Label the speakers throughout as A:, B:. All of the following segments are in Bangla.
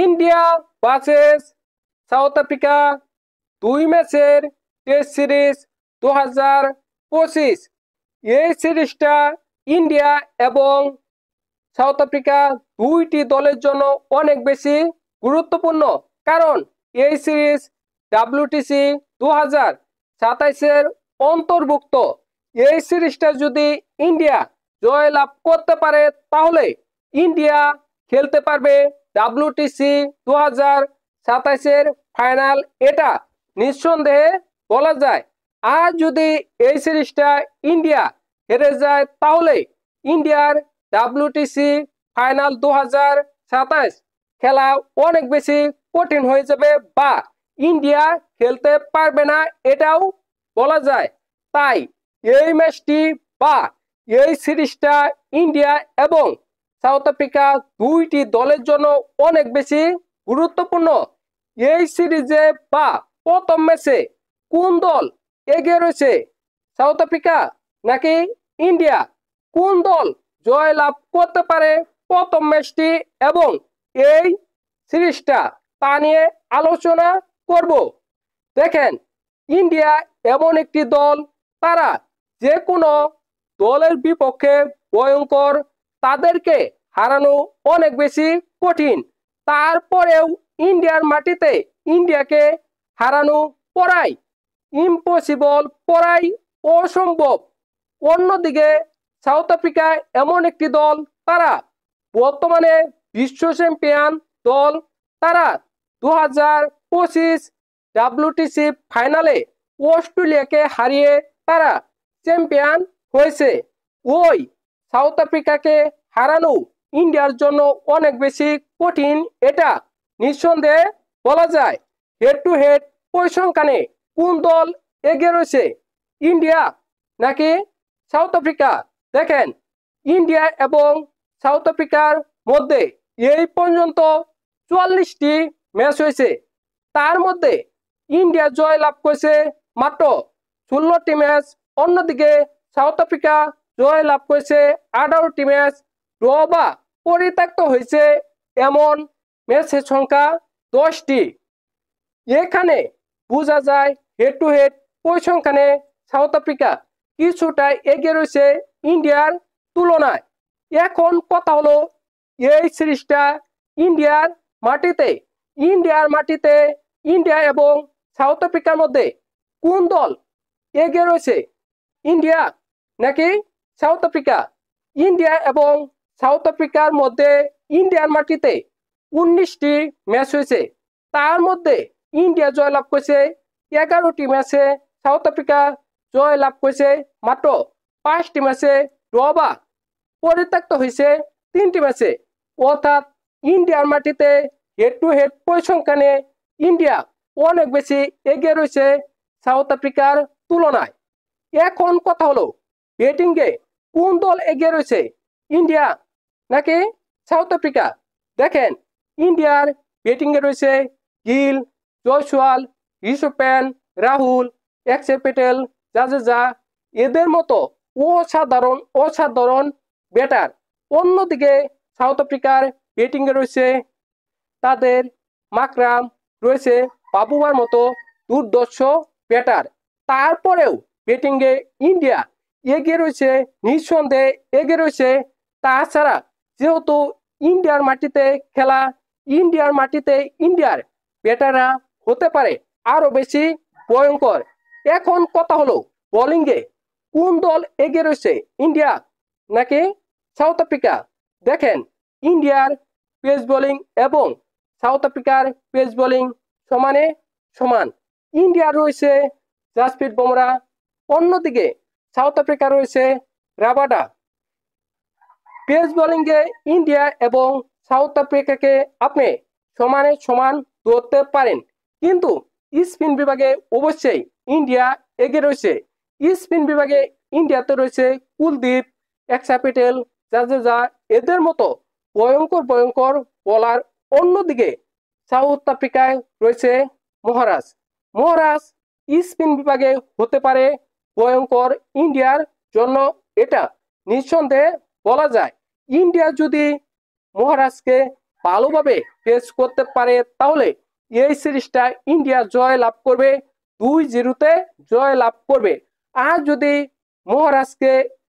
A: ইন্ডিয়া ভার্সেস সাউথ আফ্রিকা 2 ম্যাচের টেস্ট সিরিজ 2025। এই সিরিজটা ইন্ডিয়া এবং সাউথ আফ্রিকা দুইটি দলের জন্য অনেক বেশি গুরুত্বপূর্ণ, কারণ এই সিরিজ WTC 2027-এর অন্তর্ভুক্ত। এই সিরিজটা যদি ইন্ডিয়া জয়লাভ করতে পারে তাহলে ইন্ডিয়া খেলতে পারবে WTC 2027-এর ফাইনাল, এটা নিঃসন্দেহে বলা যায়। আর যদি এই সিরিজটা ইন্ডিয়া হেরে যায় তাহলে ইন্ডিয়ার WTC ফাইনাল 2027 খেলা অনেক বেশি কঠিন হয়ে যাবে বা ইন্ডিয়া খেলতে পারবে না, এটাও বলা যায়। তাই এই ম্যাচটি বা এই সিরিজটা ইন্ডিয়া এবং সাউথ আফ্রিকা দুইটি দলের জন্য অনেক বেশি গুরুত্বপূর্ণ। এই সিরিজে বা প্রথম ম্যাচে কোন দল এগিয়ে রয়েছে, সাউথ আফ্রিকা নাকি ইন্ডিয়া? কোন দল জয় লাভ করতে পারে প্রথম ম্যাচটি এবং এই সিরিজটা, তা নিয়ে আলোচনা করব। দেখেন, ইন্ডিয়া এমন একটি দল, তারা যে কোনো দলের বিপক্ষে ভয়ঙ্কর, তাদেরকে হারানো অনেক বেশি কঠিন। তারপরেও ইন্ডিয়ার মাটিতে ইন্ডিয়াকে হারানো পড়াই ইম্পসিবল, পড়াই অসম্ভব। অন্যদিকে সাউথ আফ্রিকা এমন একটি দল, তারা বর্তমানে বিশ্ব চ্যাম্পিয়ন দল। তারা 2025 WTC ফাইনালে অস্ট্রেলিয়াকে হারিয়ে তারা চ্যাম্পিয়ন হয়েছে। ওই সাউথ আফ্রিকাকে হারানো ইন্ডিয়ার জন্য অনেক বেশি কঠিন, এটা নিঃসন্দেহে বলা যায়। হেড টু হেড পরিসংখ্যানে কোন দল এগিয়ে রয়েছে, ইন্ডিয়া নাকি সাউথ আফ্রিকা? দেখেন, ইন্ডিয়া এবং সাউথ আফ্রিকার মধ্যে এই পর্যন্ত 44টি ম্যাচ হয়েছে। তার মধ্যে ইন্ডিয়া জয় লাভ করেছে মাত্র 16টি ম্যাচ। অন্যদিকে সাউথ আফ্রিকা জয় লাভ করেছে 18টি ম্যাচ। ড্র বা পরিত্যক্ত হয়েছে এমন ম্যাচের সংখ্যা 10টি। এখানে বোঝা যায় হেড টু হেড পরিসংখ্যানে সাউথ আফ্রিকা কিছুটা এগিয়ে রয়েছে ইন্ডিয়ার তুলনায়। এখন কথা হলো, এই সিরিজটা ইন্ডিয়ার মাটিতে ইন্ডিয়া এবং সাউথ আফ্রিকার মধ্যে কোন দল এগিয়ে রয়েছে, ইন্ডিয়া নাকি সাউথ আফ্রিকা? ইন্ডিয়া এবং সাউথ আফ্রিকার মধ্যে ইন্ডিয়ার মাটিতে 19টি ম্যাচ হয়েছে। তার মধ্যে ইন্ডিয়া জয় লাভ করেছে 11টি ম্যাচে, সাউথ আফ্রিকা জয় লাভ করেছে মাত্র 5টি ম্যাচে। ড্র বা পরিত্যক্ত হয়েছে 3টি ম্যাচে। অর্থাৎ ইন্ডিয়ার মাটিতে হেড টু হেড পরিসংখ্যানে ইন্ডিয়া অনেক বেশি এগিয়ে রয়েছে সাউথ আফ্রিকার তুলনায়। এখন কথা হলো, ব্যাটিংয়ে কোন দল এগিয়ে রয়েছে, ইন্ডিয়া নাকি সাউথ আফ্রিকা? দেখেন, ইন্ডিয়ার ব্যাটিংয়ে রয়েছে গিল, জয়সওয়াল, ঋষভ প্যান্ট, রাহুল, অক্ষর প্যাটেল, জাদেজা, এদের মতো অসাধারণ ব্যাটার। অন্যদিকে সাউথ আফ্রিকার ব্যাটিংয়ে রয়েছে তাদের মাকরাম, রয়েছে বাবুমার মতো দুর্ধর্ষ ব্যাটার। তারপরেও ব্যাটিংয়ে ইন্ডিয়া এগিয়ে রয়েছে, নিঃসন্দেহে এগিয়ে রয়েছে। তাছাড়া যেহেতু ইন্ডিয়ার মাটিতে খেলা, ইন্ডিয়ার ব্যাটাররা হতে পারে আরো বেশি ভয়ঙ্কর। এখন কথা হলো, বোলিংয়ে কোন দল এগিয়ে রয়েছে, ইন্ডিয়া নাকি সাউথ আফ্রিকা? দেখেন, ইন্ডিয়ার পেস বোলিং এবং সাউথ আফ্রিকার পেস বোলিং সমানে সমান। ইন্ডিয়ার রয়েছে জাসপ্রীত বুমরা, অন্যদিকে সাউথ আফ্রিকা রয়েছে রাবাডা। পেস বোলিংয়ে ইন্ডিয়া এবং সাউথ আফ্রিকাকে আপনি সমান ধরতে পারেন, কিন্তু স্পিন বিভাগে অবশ্যই ইন্ডিয়া এগিয়ে রয়েছে। স্পিন বিভাগে ইন্ডিয়াতে রয়েছে কুলদীপ, অক্ষর প্যাটেল, জাদেজা, এদের মতো ভয়ঙ্কর বোলার। অন্যদিকে সাউথ আফ্রিকায় রয়েছে মহারাজ স্পিন বিভাগে হতে পারে ভয়ঙ্কর ইন্ডিয়ার জন্য, এটা নিঃসন্দেহে বলা যায়। ইন্ডিয়া যদি মহারাজকে ভালোভাবে ফেস করতে পারে তাহলে এই সিরিজটা ইন্ডিয়া জয় লাভ করবে, 2-0-তে জয় লাভ করবে। আর যদি মহারাজকে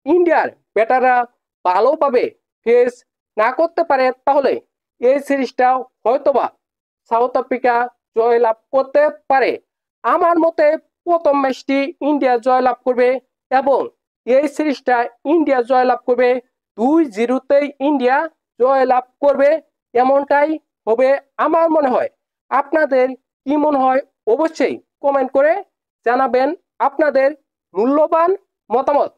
A: ইন্ডিয়ার ব্যাটাররা ভালোভাবে ফেস না করতে পারে তাহলে এই সিরিজটা হয়তোবা সাউথ আফ্রিকা জয় লাভ করতে পারে। আমার মতে প্রথম ম্যাচটি ইন্ডিয়া জয় লাভ করবে এবং এই সিরিজটা ইন্ডিয়া জয় লাভ করবে, 2-0-তেই ইন্ডিয়া জয় লাভ করবে, এমনটাই হবে আমার মনে হয়। আপনাদের কি মনে হয় অবশ্যই কমেন্ট করে জানাবেন আপনাদের মূল্যবান মতামত।